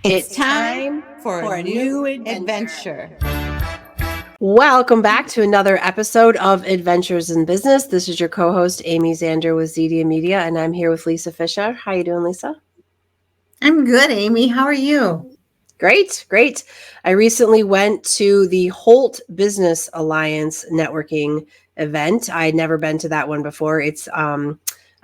It's time for a new adventure. Welcome back to another episode of Adventures in Business. This is your co-host, Amy Zander with Zedia Media, and I'm here with Lisa Fisher. How you doing, Lisa? I'm good, Amy. How are you? Great. I recently went to the Holt Business Alliance networking event. I had never been to that one before. It's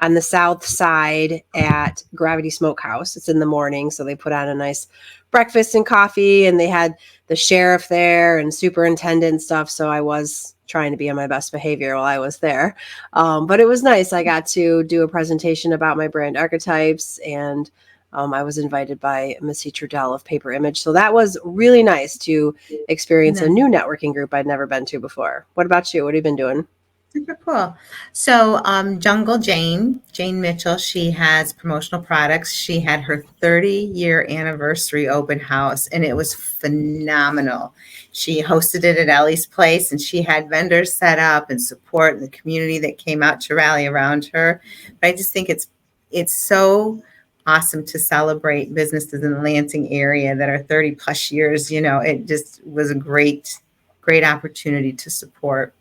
on the south side at Gravity Smokehouse. It's in the morning, so they put on a nice breakfast and coffee, and they had the sheriff there and superintendent stuff. So I was trying to be on my best behavior while I was there. But it was nice. I got to do a presentation about my brand archetypes, and I was invited by Missy Trudell of Paper Image. So that was really nice to experience a new networking group I'd never been to before. What about you? What have you been doing? Super cool. So Jungle Jane Mitchell, she has promotional products. She had her 30-year anniversary open house, and it was phenomenal. She hosted it at Ellie's Place, and she had vendors set up and support the community that came out to rally around her. But I just think it's so awesome to celebrate businesses in the Lansing area that are 30 plus years. You know, it just was a great opportunity to support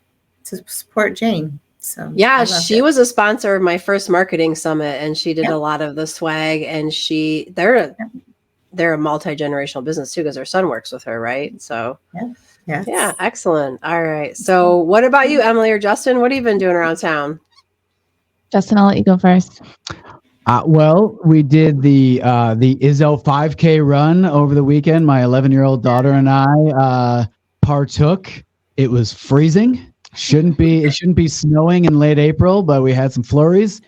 Jane. So yeah, she was a sponsor of my first marketing summit, and she did a lot of the swag, and they're a multi-generational business too, because her son works with her, right? So yeah, excellent. All right. So what about you, Emily or Justin? What have you been doing around town? Justin, I'll let you go first. Well, we did the Izzo 5K run over the weekend. My 11-year-old daughter and I partook. It was freezing. It shouldn't be snowing in late April, but we had some flurries,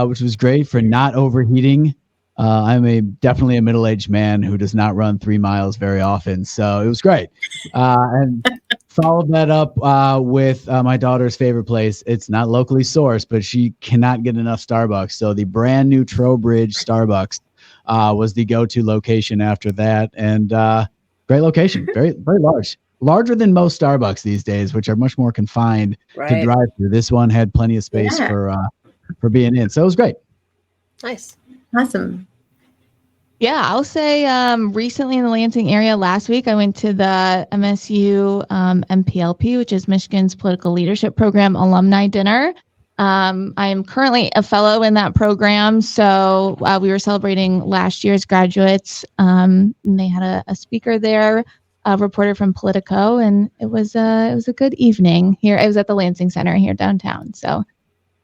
which was great for not overheating. I'm definitely a middle-aged man who does not run 3 miles very often, so it was great. And followed that up with my daughter's favorite place. It's not locally sourced, but she cannot get enough Starbucks. So the brand new Trowbridge Starbucks was the go-to location after that, and great location, very very larger than most Starbucks these days, which are much more confined to drive through. This one had plenty of space for being in, so it was great. Nice, awesome. Yeah, I'll say recently in the Lansing area last week, I went to the MSU MPLP, which is Michigan's Political Leadership Program alumni dinner. I am currently a fellow in that program. So we were celebrating last year's graduates, and they had a speaker there, a reporter from Politico, and it was a good evening here. It was at the Lansing Center here downtown. So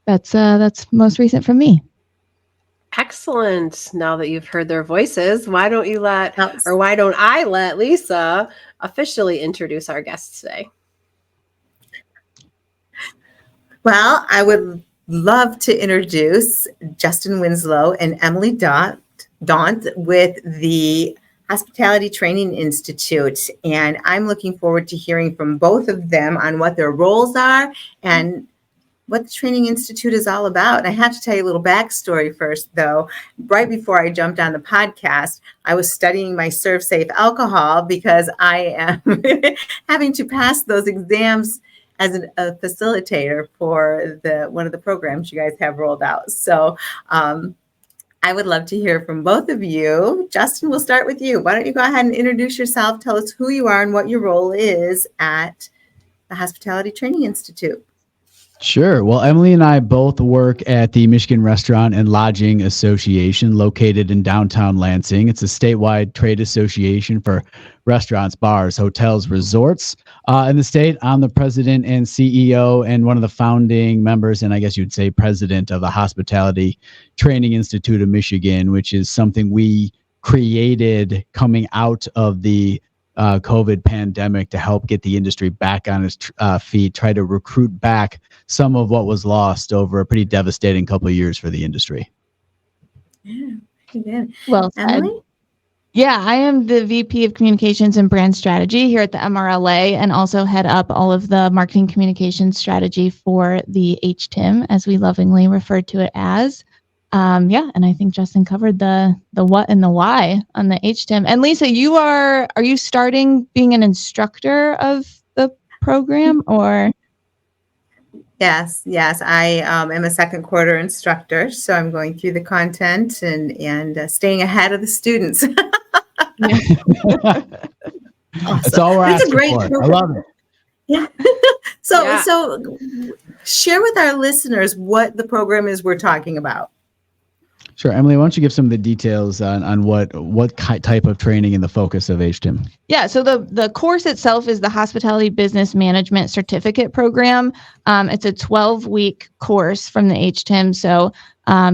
that's most recent from me. Excellent. Now that you've heard their voices, why don't I let Lisa officially introduce our guests today? Well, I would love to introduce Justin Winslow and Emily Daunt with the Hospitality Training Institute. And I'm looking forward to hearing from both of them on what their roles are and what the Training Institute is all about. And I have to tell you a little backstory first, though. Right before I jumped on the podcast, I was studying my Serve Safe Alcohol because I am having to pass those exams as a facilitator for one of the programs you guys have rolled out. So I would love to hear from both of you. Justin, we'll start with you. Why don't you go ahead and introduce yourself, tell us who you are and what your role is at the Hospitality Training Institute. Sure. Well, Emily and I both work at the Michigan Restaurant and Lodging Association located in downtown Lansing. It's a statewide trade association for restaurants, bars, hotels, resorts in the state. I'm the president and CEO and one of the founding members, and I guess you'd say president of the Hospitality Training Institute of Michigan, which is something we created coming out of the COVID pandemic to help get the industry back on its feet, try to recruit back some of what was lost over a pretty devastating couple of years for the industry. Yeah. Well said. Emily? Yeah, I am the VP of Communications and Brand Strategy here at the MRLA, and also head up all of the marketing communications strategy for the HTIM, as we lovingly refer to it as. And I think Justin covered the what and the why on the HTIM. And Lisa, are you starting being an instructor of the program, or? Yes. I am a second quarter instructor, so I'm going through the content and staying ahead of the students. That's all we're It's a asking great for. I program. love it. Yeah. So, Yeah. so share with our listeners what the program is we're talking about. Sure. Emily, why don't you give some of the details on what type of training and the focus of HTIM? Yeah, so the course itself is the Hospitality Business Management Certificate Program. It's a 12-week course from the HTIM, so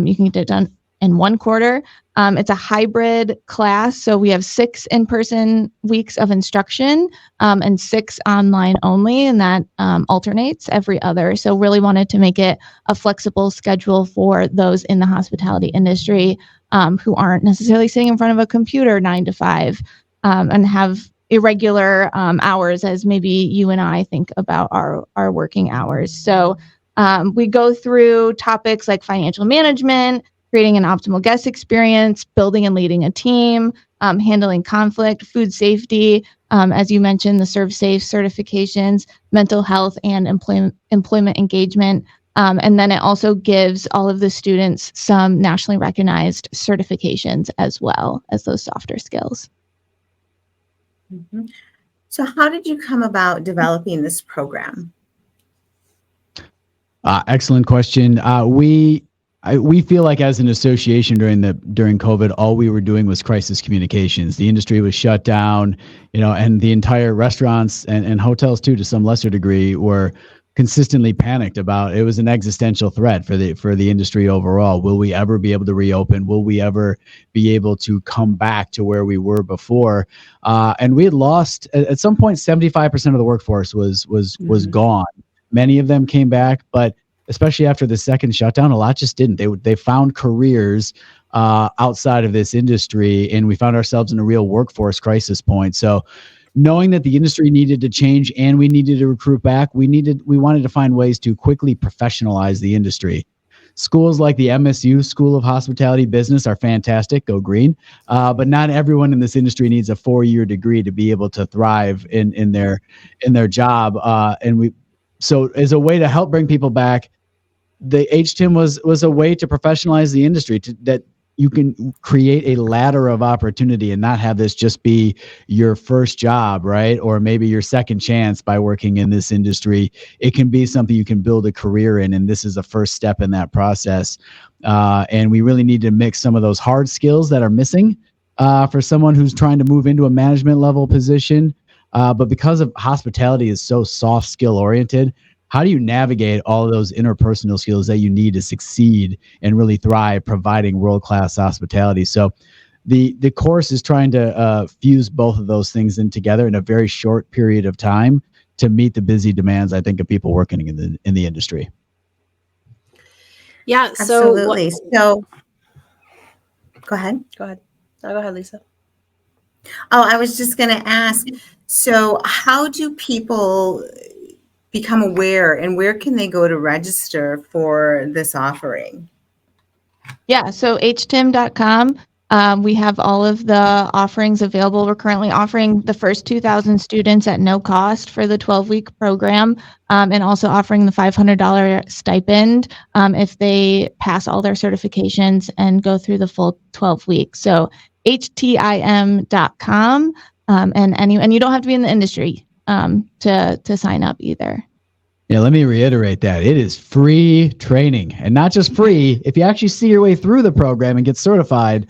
you can get it done in 1 quarter. It's a hybrid class, so we have 6 in-person weeks of instruction and 6 online only, and that alternates every other. So really wanted to make it a flexible schedule for those in the hospitality industry who aren't necessarily sitting in front of a computer 9 to 5 and have irregular hours as maybe you and I think about our working hours. So we go through topics like financial management, creating an optimal guest experience, building and leading a team, handling conflict, food safety, as you mentioned, the Serve Safe certifications, mental health, and employment engagement. And then it also gives all of the students some nationally recognized certifications as well as those softer skills. Mm-hmm. So how did you come about developing this program? Excellent question. We feel like as an association during COVID, all we were doing was crisis communications. The industry was shut down, and the entire restaurants and hotels too, to some lesser degree, were consistently panicked about. It was an existential threat for the industry overall. Will we ever be able to reopen? Will we ever be able to come back to where we were before? And we had lost at some point 75% of the workforce was gone. Many of them came back, but especially after the second shutdown, a lot just didn't. They found careers outside of this industry, and we found ourselves in a real workforce crisis point. So knowing that the industry needed to change and we needed to recruit back, we wanted to find ways to quickly professionalize the industry. Schools like the MSU School of Hospitality Business are fantastic. Go green. But not everyone in this industry needs a 4-year degree to be able to thrive in their job. So as a way to help bring people back, the HTIM was a way to professionalize the industry, that you can create a ladder of opportunity and not have this just be your first job, right? Or maybe your second chance by working in this industry. It can be something you can build a career in, and this is a first step in that process. And we really need to mix some of those hard skills that are missing for someone who's trying to move into a management level position. But because of hospitality is so soft skill oriented, how do you navigate all of those interpersonal skills that you need to succeed and really thrive providing world-class hospitality? So the course is trying to fuse both of those things in together in a very short period of time to meet the busy demands, I think, of people working in the industry. Yeah. Absolutely. So go ahead. Go ahead. No, go ahead, Lisa. Oh, I was just going to ask, so how do people become aware, and where can they go to register for this offering? Yeah, so htim.com. We have all of the offerings available. We're currently offering the first 2,000 students at no cost for the 12-week program, and also offering the $500 stipend if they pass all their certifications and go through the full 12 weeks. So htim.com, and you don't have to be in the industry to sign up either. Yeah, let me reiterate that. It is free training, and not just free. If you actually see your way through the program and get certified,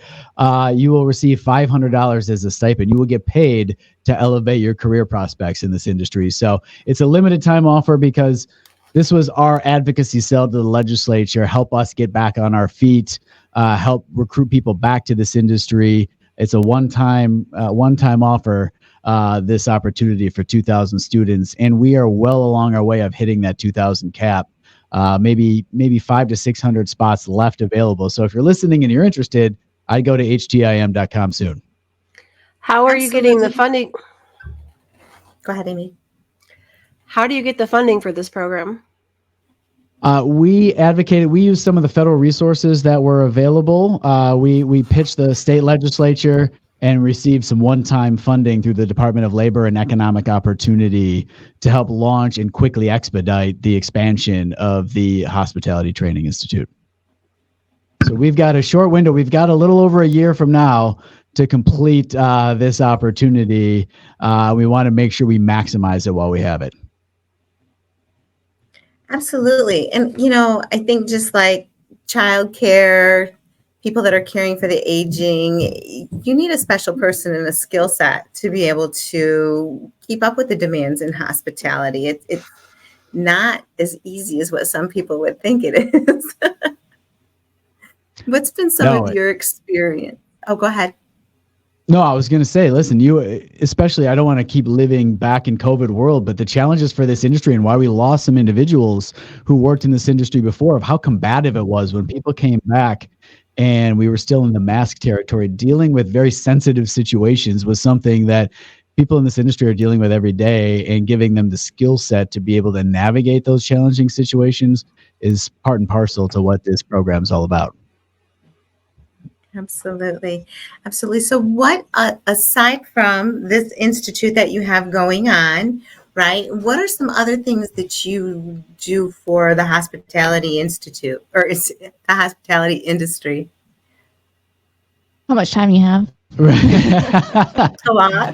you will receive $500 as a stipend. You will get paid to elevate your career prospects in this industry. So it's a limited time offer because this was our advocacy sell to the legislature, help us get back on our feet, help recruit people back to this industry. It's a one-time offer. This opportunity for 2,000 students, and we are well along our way of hitting that 2,000 cap. Maybe 500 to 600 spots left available. So if you're listening and you're interested, I'd go to htim.com soon. How are you getting the funding? Go ahead, Amy. How do you get the funding for this program? We used some of the federal resources that were available. We pitched the state legislature and received some one-time funding through the Department of Labor and Economic Opportunity to help launch and quickly expedite the expansion of the Hospitality Training Institute. So we've got a short window. We've got a little over a year from now to complete this opportunity. We want to make sure we maximize it while we have it. Absolutely. And, you know, I think just like childcare, people that are caring for the aging, you need a special person and a skill set to be able to keep up with the demands in hospitality. It's not as easy as what some people would think it is. What's been some of your experience? Oh, go ahead. No, I was going to say, listen, you especially, I don't want to keep living back in COVID world, but the challenges for this industry and why we lost some individuals who worked in this industry before, of how combative it was when people came back and we were still in the mask territory. Dealing with very sensitive situations was something that people in this industry are dealing with every day, and giving them the skill set to be able to navigate those challenging situations is part and parcel to what this program is all about. Absolutely. Absolutely. So what, aside from this institute that you have going on, right, what are some other things that you do for the Hospitality Institute, or is the hospitality industry? How much time you have? A lot.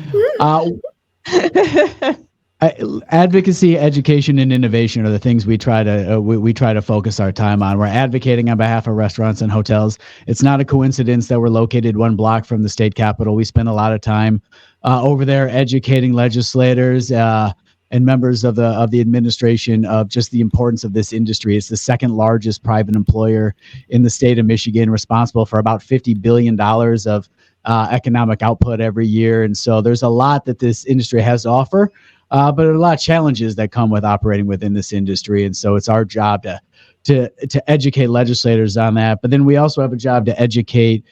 Advocacy, education, and innovation are the things we try to we try to focus our time on. We're advocating on behalf of restaurants and hotels. It's not a coincidence that we're located 1 block from the state capitol. We spend a lot of time over there educating legislators and members of the administration of just the importance of this industry. It's the second largest private employer in the state of Michigan, responsible for about $50 billion of economic output every year. And so there's a lot that this industry has to offer. But there are a lot of challenges that come with operating within this industry. And so it's our job to educate legislators on that. But then we also have a job to educate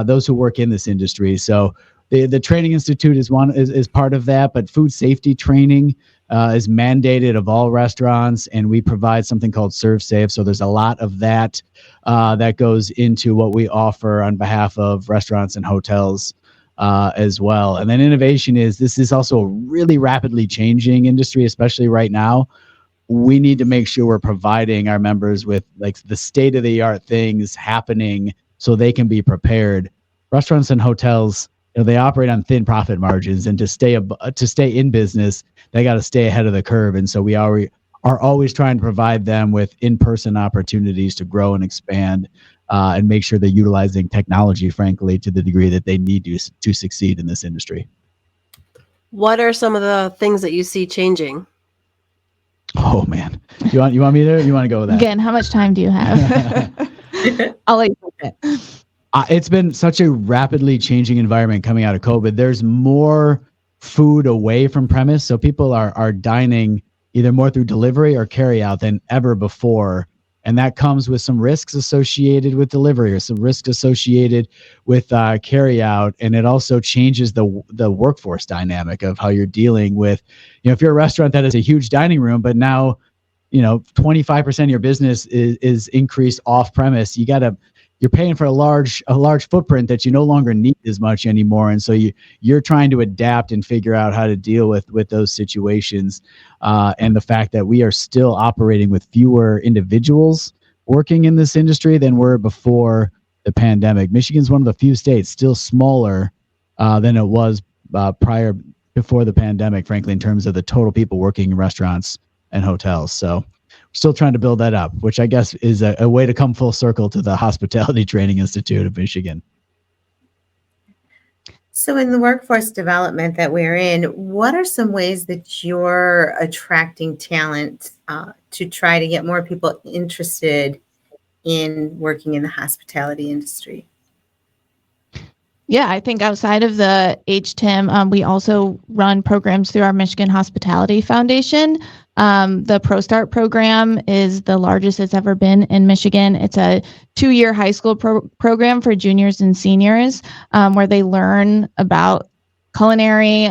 those who work in this industry. So the Training Institute is part of that, but food safety training is mandated of all restaurants, and we provide something called Serve Safe. So there's a lot of that that goes into what we offer on behalf of restaurants and hotels as well. And then innovation this is also a really rapidly changing industry, especially right now. We need to make sure we're providing our members with like the state of the art things happening so they can be prepared. Restaurants and hotels, they operate on thin profit margins, and to stay in business, they got to stay ahead of the curve. And so we are always trying to provide them with in-person opportunities to grow and expand, and make sure they're utilizing technology, frankly, to the degree that they need to succeed in this industry. What are some of the things that you see changing? Oh man, you want me there? You want to go with that? Again, how much time do you have? I'll let you take it. It's been such a rapidly changing environment coming out of COVID. There's more food away from premise, so people are dining either more through delivery or carry out than ever before. And that comes with some risks associated with delivery or some risks associated with carry out. And it also changes the workforce dynamic of how you're dealing with, if you're a restaurant that has a huge dining room, but now, 25% of your business is increased off premise, you're paying for a large footprint that you no longer need as much anymore. And so you're trying to adapt and figure out how to deal with those situations. And the fact that we are still operating with fewer individuals working in this industry than were before the pandemic. Michigan's one of the few states still smaller than it was before the pandemic, frankly, in terms of the total people working in restaurants and hotels. So still trying to build that up, which I guess is a way to come full circle to the Hospitality Training Institute of Michigan. So in the workforce development that we're in, what are some ways that you're attracting talent to try to get more people interested in working in the hospitality industry? Yeah, I think outside of the HTIM, we also run programs through our Michigan Hospitality Foundation. The ProStart program is the largest it's ever been in Michigan. It's a 2-year high school program for juniors and seniors, where they learn about culinary,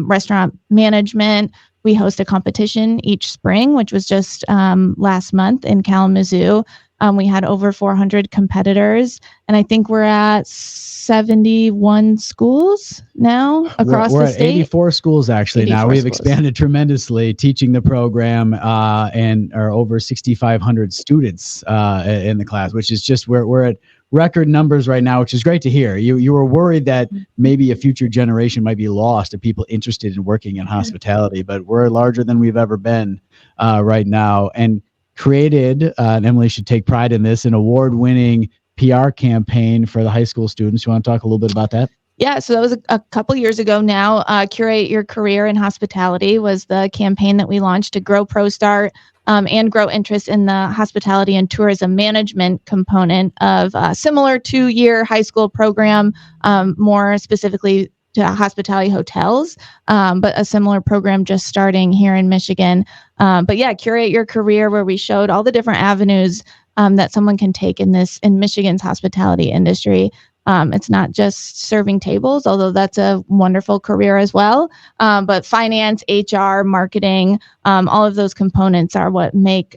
restaurant management. We host a competition each spring, which was just last month in Kalamazoo. We had over 400 competitors, and I think we're at 71 schools now across the state. We're at 84 schools actually now. We've expanded tremendously teaching the program, and are over 6,500 students in the class, which is just we're record numbers right now, which is great to hear. You were worried that maybe a future generation might be lost of people interested in working in hospitality, but we're larger than we've ever been right now, and created, and Emily should take pride in this, an award-winning PR campaign for the high school students. You want to talk a little bit about that? Yeah, so that was a couple years ago now. Curate Your Career in Hospitality was the campaign that we launched to grow ProStart and grow interest in the hospitality and tourism management component of a similar 2-year high school program, more specifically to hospitality hotels, but a similar program just starting here in Michigan. But yeah, Curate Your Career, where we showed all the different avenues that someone can take in Michigan's hospitality industry. It's not just serving tables, although that's a wonderful career as well. But finance, HR, marketing, all of those components are what make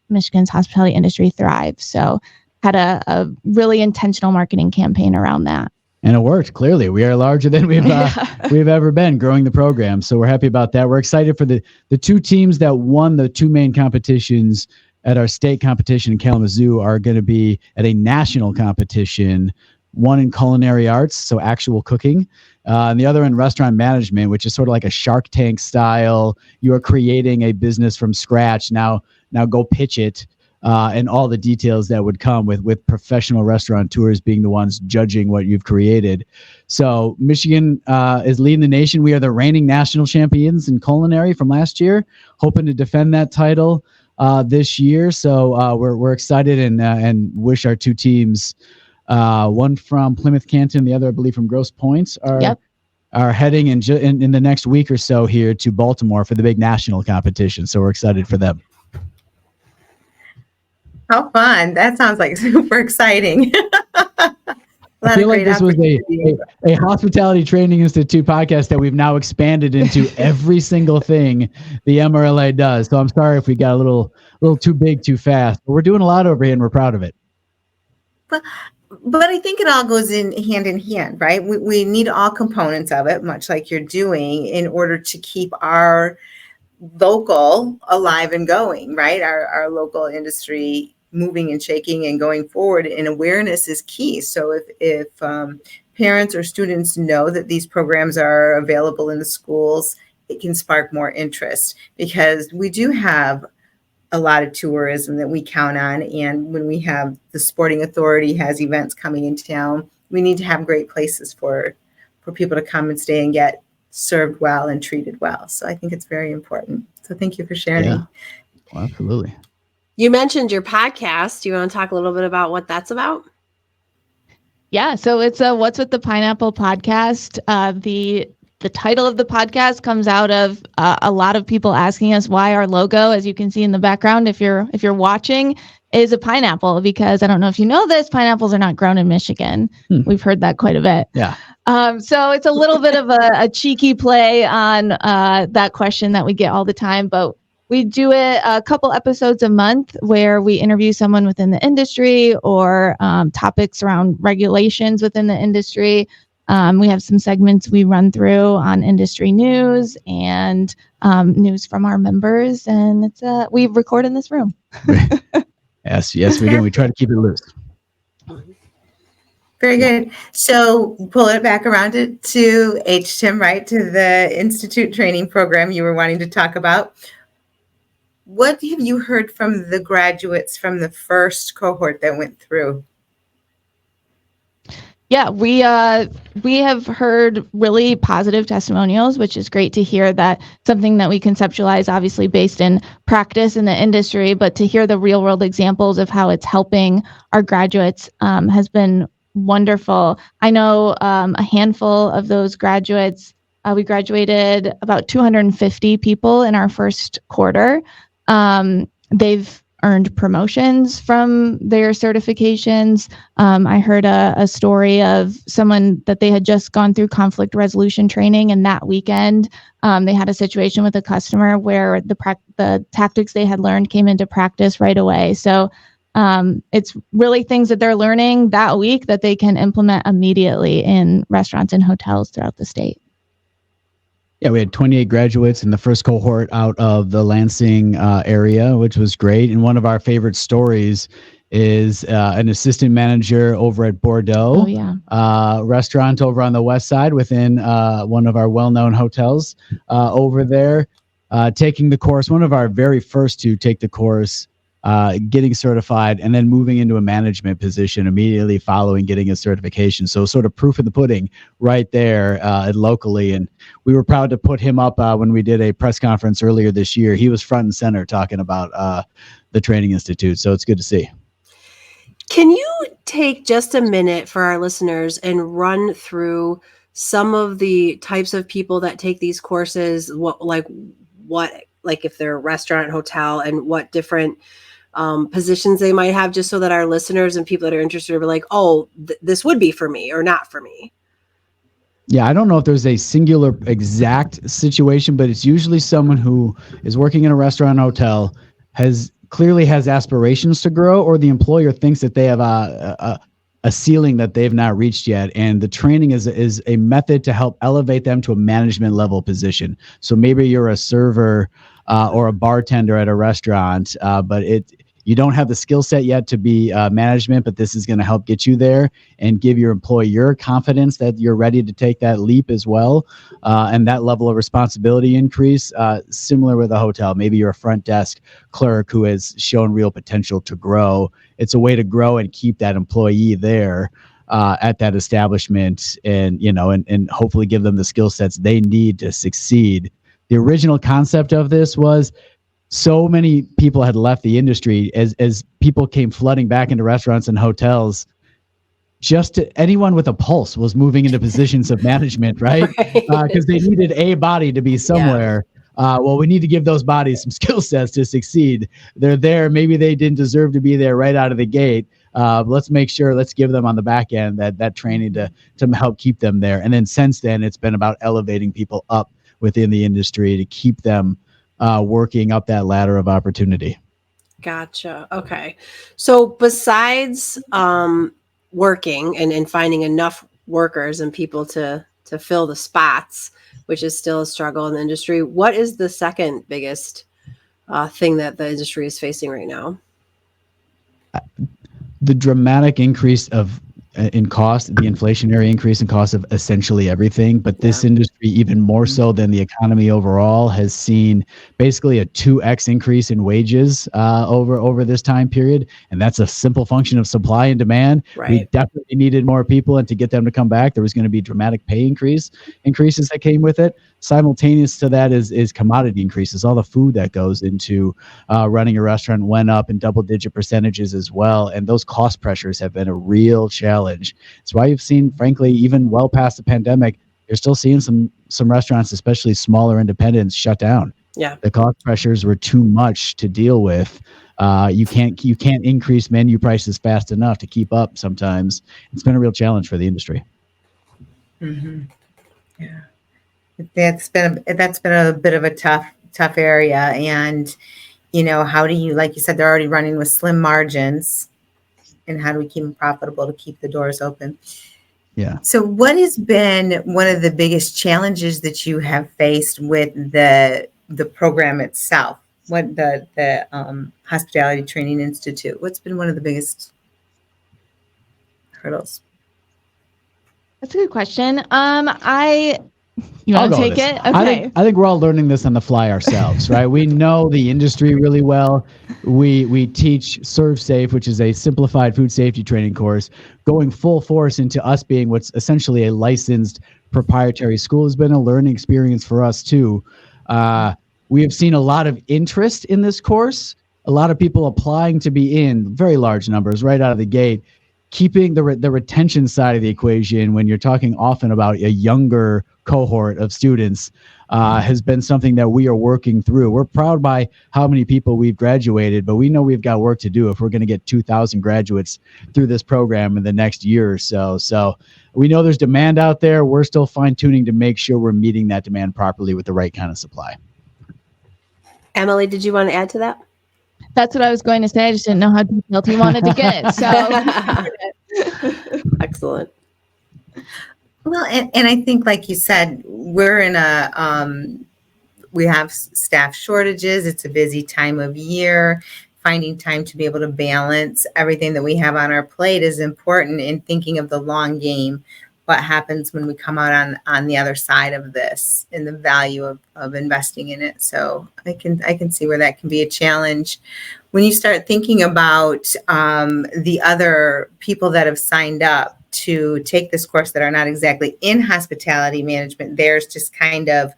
Michigan's hospitality industry thrive. So had a really intentional marketing campaign around that. And it worked. Clearly, we are larger than we've ever been growing the program. So we're happy about that. We're excited for the two teams that won the two main competitions at our state competition in Kalamazoo are going to be at a national competition, one in culinary arts, so actual cooking, and the other in restaurant management, which is sort of like a Shark Tank style. You are creating a business from scratch. Now go pitch it. And all the details that would come with professional restaurateurs being the ones judging what you've created. So Michigan is leading the nation. We are the reigning national champions in culinary from last year, hoping to defend that title this year. So we're excited and wish our two teams, one from Plymouth Canton, the other, I believe, from Grosse Pointe, are heading in the next week or so here to Baltimore for the big national competition. So we're excited for them. How fun. That sounds like super exciting. I feel like this was a Hospitality Training Institute podcast that we've now expanded into every single thing the MRLA does. So I'm sorry if we got a little too big too fast. But we're doing a lot over here and we're proud of it. But I think it all goes in hand, right? We need all components of it, much like you're doing, in order to keep our local alive and going, right? Our local industry moving and shaking and going forward, and awareness is key. So if parents or students know that these programs are available in the schools, it can spark more interest, because we do have a lot of tourism that we count on. And when we have the Sporting Authority has events coming into town, we need to have great places for people to come and stay and get served well and treated well. So I think it's very important. So thank you for sharing. Yeah. Well, absolutely. You mentioned your podcast. Do you want to talk a little bit about what that's about? Yeah, so it's a What's with the Pineapple podcast. The title of the podcast comes out of a lot of people asking us why our logo, as you can see in the background, if you're watching, is a pineapple, because I don't know if you know this, pineapples are not grown in Michigan. We've heard that quite a bit. Yeah. So it's a little bit of a cheeky play on that question that we get all the time, but we do it a couple episodes a month where we interview someone within the industry or topics around regulations within the industry. We have some segments we run through on industry news and news from our members, and it's we record in this room. Yes, we do. We try to keep it loose. Very good. So pull it back around to HTIM, right, to the Institute training program you were wanting to talk about. What have you heard from the graduates from the first cohort that went through? Yeah, we have heard really positive testimonials, which is great to hear. That something that we conceptualize, obviously based in practice in the industry, but to hear the real world examples of how it's helping our graduates has been wonderful. I know a handful of those graduates. We graduated about 250 people in our first quarter. They've earned promotions from their certifications. I heard a story of someone that they had just gone through conflict resolution training, and that weekend they had a situation with a customer where the tactics they had learned came into practice right away. So it's really things that they're learning that week that they can implement immediately in restaurants and hotels throughout the state. Yeah, we had 28 graduates in the first cohort out of the Lansing area, which was great. And one of our favorite stories is an assistant manager over at Bordeaux. Oh, yeah. Restaurant over on the west side within one of our well-known hotels over there, taking the course, one of our very first to take the course, getting certified, and then moving into a management position immediately following getting a certification. So sort of proof of the pudding right there locally. And we were proud to put him up when we did a press conference earlier this year. He was front and center talking about the Training Institute. So it's good to see. Can you take just a minute for our listeners and run through some of the types of people that take these courses? What if they're a restaurant, hotel, and what different positions they might have, just so that our listeners and people that are interested are like, oh, this would be for me or not for me. Yeah, I don't know if there's a singular exact situation, but it's usually someone who is working in a restaurant or hotel, clearly has aspirations to grow, or the employer thinks that they have a ceiling that they've not reached yet. And the training is a method to help elevate them to a management level position. So maybe you're a server or a bartender at a restaurant, but you don't have the skill set yet to be management, but this is going to help get you there and give your employer confidence that you're ready to take that leap as well. And that level of responsibility increase, similar with a hotel. Maybe you're a front desk clerk who has shown real potential to grow. It's a way to grow and keep that employee there at that establishment, and and hopefully give them the skill sets they need to succeed. The original concept of this was, so many people had left the industry as people came flooding back into restaurants and hotels. Anyone with a pulse was moving into positions of management, right? Because they needed a body to be somewhere. Well, we need to give those bodies some skill sets to succeed. They're there. Maybe they didn't deserve to be there right out of the gate. Let's give them on the back end that training to help keep them there. And then since then, it's been about elevating people up within the industry to keep them working up that ladder of opportunity. Gotcha. Okay. So besides working and finding enough workers and people to fill the spots, which is still a struggle in the industry, what is the second biggest thing that the industry is facing right now? The dramatic increase in cost, the inflationary increase in cost of essentially everything. But this industry, even more so than the economy overall, has seen basically a 2x increase in wages over this time period. And that's a simple function of supply and demand. Right. We definitely needed more people, and to get them to come back, there was going to be dramatic pay increases that came with it. Simultaneous to that is commodity increases. All the food that goes into running a restaurant went up in double-digit percentages as well. And those cost pressures have been a real challenge. It's why you've seen, frankly, even well past the pandemic, you're still seeing some restaurants, especially smaller independents, shut down. Yeah. The cost pressures were too much to deal with. You can't increase menu prices fast enough to keep up sometimes. It's been a real challenge for the industry. Mm-hmm. Yeah. That's been a bit of a tough area. And, how do you, like you said, they're already running with slim margins, and how do we keep them profitable to keep the doors open? Yeah. So what has been one of the biggest challenges that you have faced with the program itself? What the Hospitality Training Institute, what's been one of the biggest hurdles? That's a good question. You want to take it? Okay. I think we're all learning this on the fly ourselves, right? We know the industry really well. We teach Serve Safe, which is a simplified food safety training course, going full force into us being what's essentially a licensed proprietary school. Has been a learning experience for us too. We have seen a lot of interest in this course, a lot of people applying to be in, very large numbers right out of the gate. Keeping the retention side of the equation, when you're talking often about a younger cohort of students, has been something that we are working through. We're proud by how many people we've graduated, but we know we've got work to do if we're going to get 2,000 graduates through this program in the next year or so. So we know there's demand out there. We're still fine-tuning to make sure we're meeting that demand properly with the right kind of supply. Emily, did you want to add to that? That's what I was going to say. I just didn't know how detailed he wanted to get. So excellent. Well, and I think, like you said, we're in we have staff shortages. It's a busy time of year. finding time to be able to balance everything that we have on our plate is important in thinking of the long game. What happens when we come out on the other side of this and the value of investing in it. So I can see where that can be a challenge. When you start thinking about the other people that have signed up to take this course that are not exactly in hospitality management, there's just kind of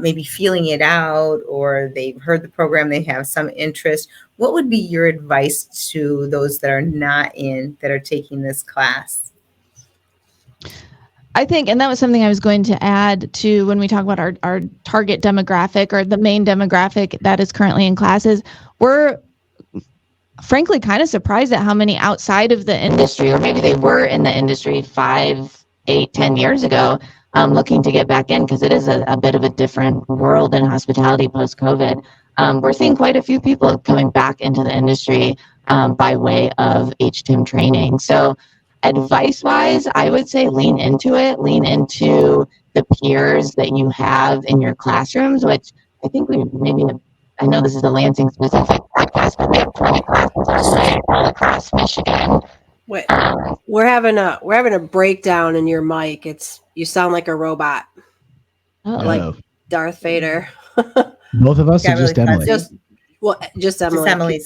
maybe feeling it out, or they've heard the program, they have some interest. What would be your advice to those that are not that are taking this class? I think, and that was something I was going to add to when we talk about our target demographic, or the main demographic that is currently in classes, we're frankly kind of surprised at how many outside of the industry, or maybe they were in the industry 5, 8, 10 years ago, looking to get back in, because it is a bit of a different world in hospitality post-COVID. We're seeing quite a few people coming back into the industry by way of HTIM training. So advice-wise, I would say lean into it, lean into the peers that you have in your classrooms, which I think we maybe have, I know this is a Lansing specific podcast, but we have 20 classes all across Michigan. Wait, we're having a breakdown in your mic. You sound like a robot, like Darth Vader. Both of us, or just really Emily? Just Emily. Just Emily.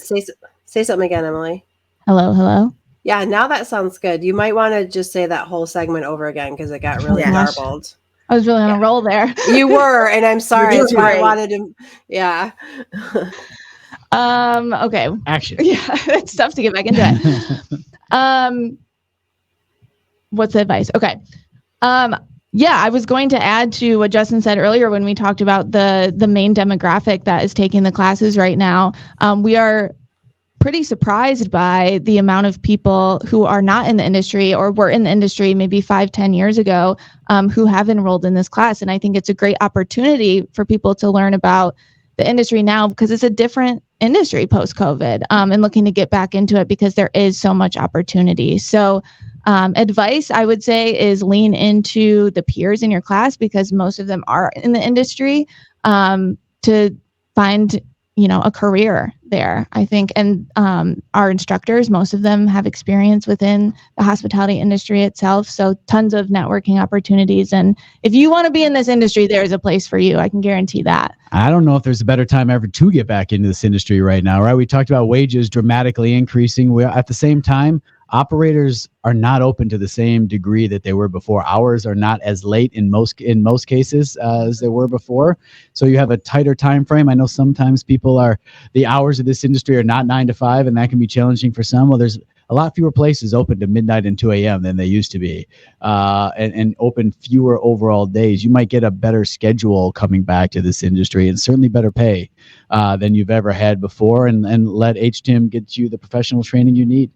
Say something again, Emily. Hello. Yeah, now that sounds good. You might want to just say that whole segment over again, because it got really garbled. I was really on a roll there. You were, and I'm sorry. That's why I wanted to. Yeah. Okay. Action. Yeah, it's tough to get back into it. What's the advice? Okay. Yeah, I was going to add to what Justin said earlier when we talked about the main demographic that is taking the classes right now. We are pretty surprised by the amount of people who are not in the industry, or were in the industry maybe 5-10 years ago, who have enrolled in this class. And I think it's a great opportunity for people to learn about the industry now, because it's a different industry post-COVID, and looking to get back into it because there is so much opportunity. So advice I would say is lean into the peers in your class, because most of them are in the industry, to find a career there, I think. And our instructors, most of them have experience within the hospitality industry itself. So tons of networking opportunities. And if you want to be in this industry, there's a place for you. I can guarantee that. I don't know if there's a better time ever to get back into this industry right now, right? We talked about wages dramatically increasing. At the same time, operators are not open to the same degree that they were before. Hours are not as late in most cases as they were before. So you have a tighter time frame. I know sometimes the hours of this industry are not 9 to 5, and that can be challenging for some. Well, there's a lot fewer places open to midnight and 2 a.m. than they used to be, and open fewer overall days. You might get a better schedule coming back to this industry, and certainly better pay than you've ever had before, and let HTIM get you the professional training you need.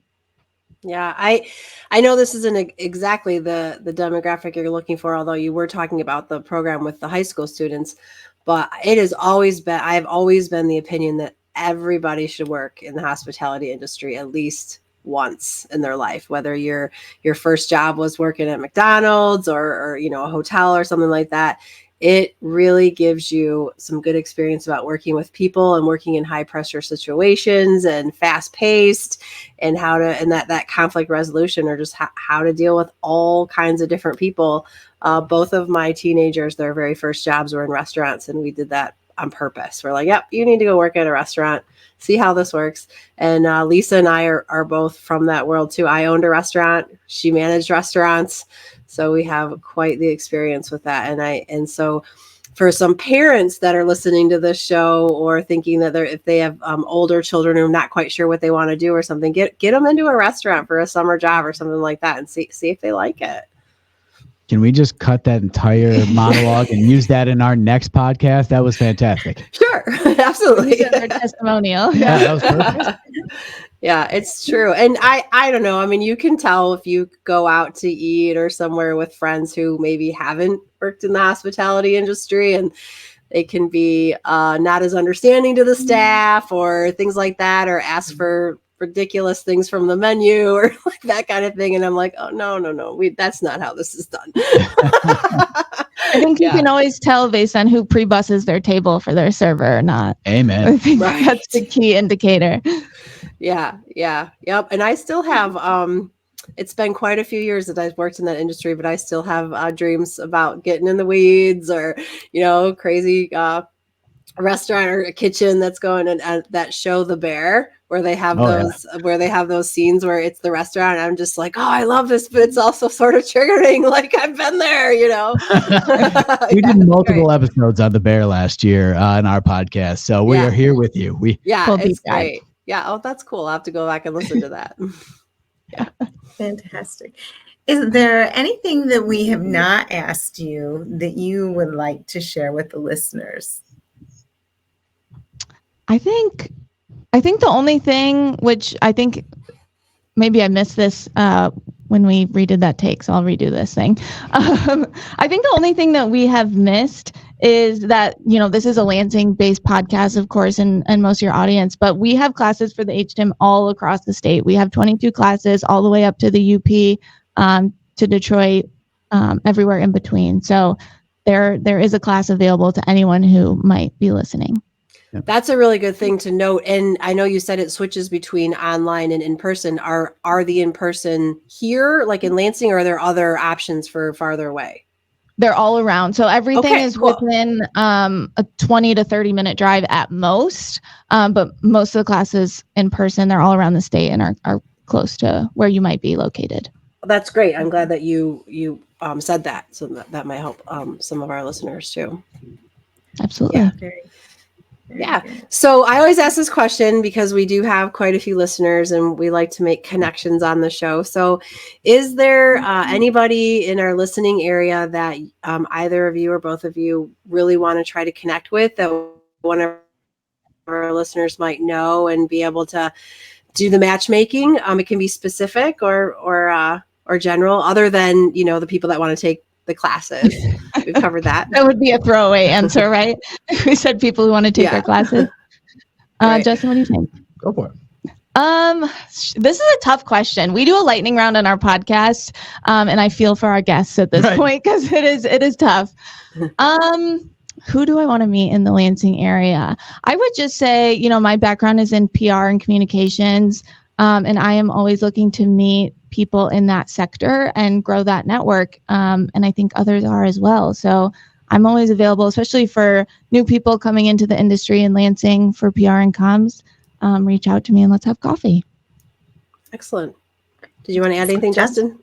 Yeah, I know this isn't exactly the demographic you're looking for, although you were talking about the program with the high school students, but I've always been the opinion that everybody should work in the hospitality industry at least once in their life, whether your first job was working at McDonald's or a hotel or something like that. It really gives you some good experience about working with people and working in high pressure situations and fast paced, and that conflict resolution, or just how to deal with all kinds of different people. Both of my teenagers, their very first jobs were in restaurants, and we did that on purpose. We're like, yep, you need to go work at a restaurant, see how this works. And Lisa and I are both from that world too. I owned a restaurant. She managed restaurants. So we have quite the experience with that. And so for some parents that are listening to this show, or thinking that if they have older children who are not quite sure what they want to do or something, get them into a restaurant for a summer job or something like that, and see if they like it. Can we just cut that entire monologue and use that in our next podcast? That was fantastic. Sure, absolutely. Our testimonial. Yeah, that was perfect. Yeah, it's true. And I don't know. I mean, you can tell if you go out to eat or somewhere with friends who maybe haven't worked in the hospitality industry, and they can be not as understanding to the staff or things like that, or ask for ridiculous things from the menu or like that kind of thing. And I'm like, oh, no. That's not how this is done. I think you can always tell based on who pre-busses their table for their server or not. Amen. I think that's the key indicator. Yeah. Yep. And I still have, it's been quite a few years that I've worked in that industry, but I still have dreams about getting in the weeds or, crazy restaurant or a kitchen that's going and that show The Bear, where they have those scenes where it's the restaurant. And I'm just like, oh, I love this, but it's also sort of triggering. Like I've been there, We did multiple episodes on The Bear last year in our podcast. So we are here with you. It's great. Yeah. Oh, that's cool. I'll have to go back and listen to that. Yeah. Fantastic. Is there anything that we have not asked you that you would like to share with the listeners? I think the only thing, which I think maybe I missed this when we redid that take, so I'll redo this thing. I think the only thing that we have missed is that, this is a Lansing-based podcast, of course, and most of your audience, but we have classes for the HTIM all across the state. We have 22 classes all the way up to the UP, to Detroit, everywhere in between. So there is a class available to anyone who might be listening. That's a really good thing to note. And I know you said it switches between online and in person. Are the in person here, like in Lansing, or are there other options for farther away? They're all around. So everything is within a 20 to 30 minute drive at most. But most of the classes in person, they're all around the state and are close to where you might be located. That's great. I'm glad that you said that. So that might help some of our listeners too. Absolutely. Yeah. So I always ask this question because we do have quite a few listeners and we like to make connections on the show. So is there anybody in our listening area that either of you or both of you really want to try to connect with, that one of our listeners might know and be able to do the matchmaking? It can be specific or general, other than, the people that want to take the classes. We've covered that. That would be a throwaway answer, right? We said people who want to take our classes. Right. Justin, what do you think? Go for it. This is a tough question. We do a lightning round on our podcast, and I feel for our guests at this point because it is tough. Who do I want to meet in the Lansing area? I would just say, my background is in PR and communications, and I am always looking to meet people in that sector and grow that network. And I think others are as well. So I'm always available, especially for new people coming into the industry in Lansing for PR and comms. Reach out to me and let's have coffee. Excellent. Did you want to add anything, Justin?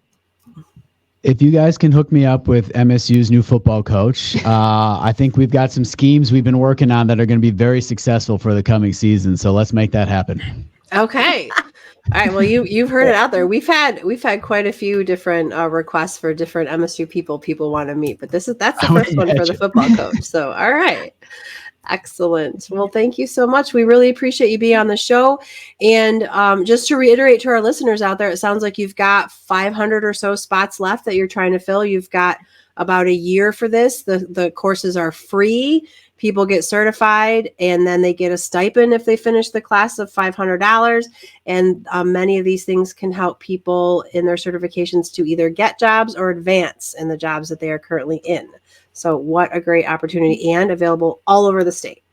If you guys can hook me up with MSU's new football coach, I think we've got some schemes we've been working on that are going to be very successful for the coming season. So let's make that happen. Okay. All right. Well, you've heard it out there. We've had quite a few different requests for different MSU people want to meet, but that's the first one for the football coach. So, all right. Excellent. Well, thank you so much. We really appreciate you being on the show. And just to reiterate to our listeners out there, it sounds like you've got 500 or so spots left that you're trying to fill. You've got about a year for this. The courses are free. People get certified and then they get a stipend if they finish the class of $500. And many of these things can help people in their certifications to either get jobs or advance in the jobs that they are currently in. So what a great opportunity, and available all over the state.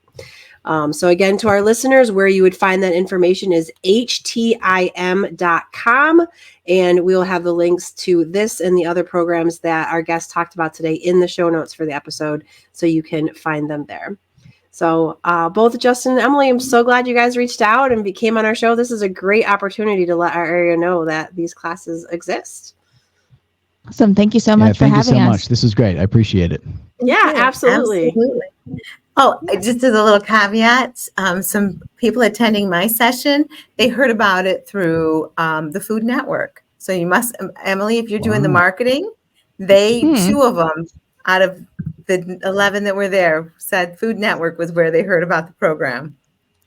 So again, to our listeners, where you would find that information is htim.com. And we'll have the links to this and the other programs that our guests talked about today in the show notes for the episode, so you can find them there. So both Justin and Emily, I'm so glad you guys reached out and came on our show. This is a great opportunity to let our area know that these classes exist. Awesome. Thank you so much for having us. Thank you so much. This is great. I appreciate it. Yeah, absolutely. Oh, just as a little caveat, some people attending my session, they heard about it through the Food Network. So you must, Emily, if you're doing the marketing, two of them out of the 11 that were there said Food Network was where they heard about the program.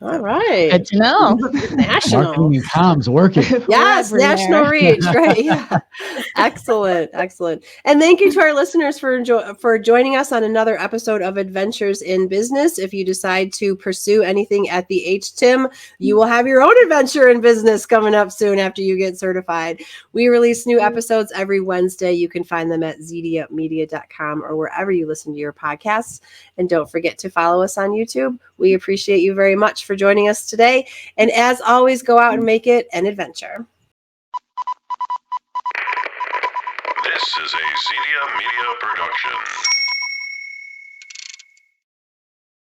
All right. Good to know. National. Marketing and comms working. Yes, We're national everywhere. reach, right? Yeah. Excellent, excellent. And thank you to our listeners for joining us on another episode of Adventures in Business. If you decide to pursue anything at the HTIM, you will have your own adventure in business coming up soon after you get certified. We release new episodes every Wednesday. You can find them at zdiamedia.com or wherever you listen to your podcasts. And don't forget to follow us on YouTube. We appreciate you very much for joining us today. And as always, go out and make it an adventure. This is a Zedia Media production.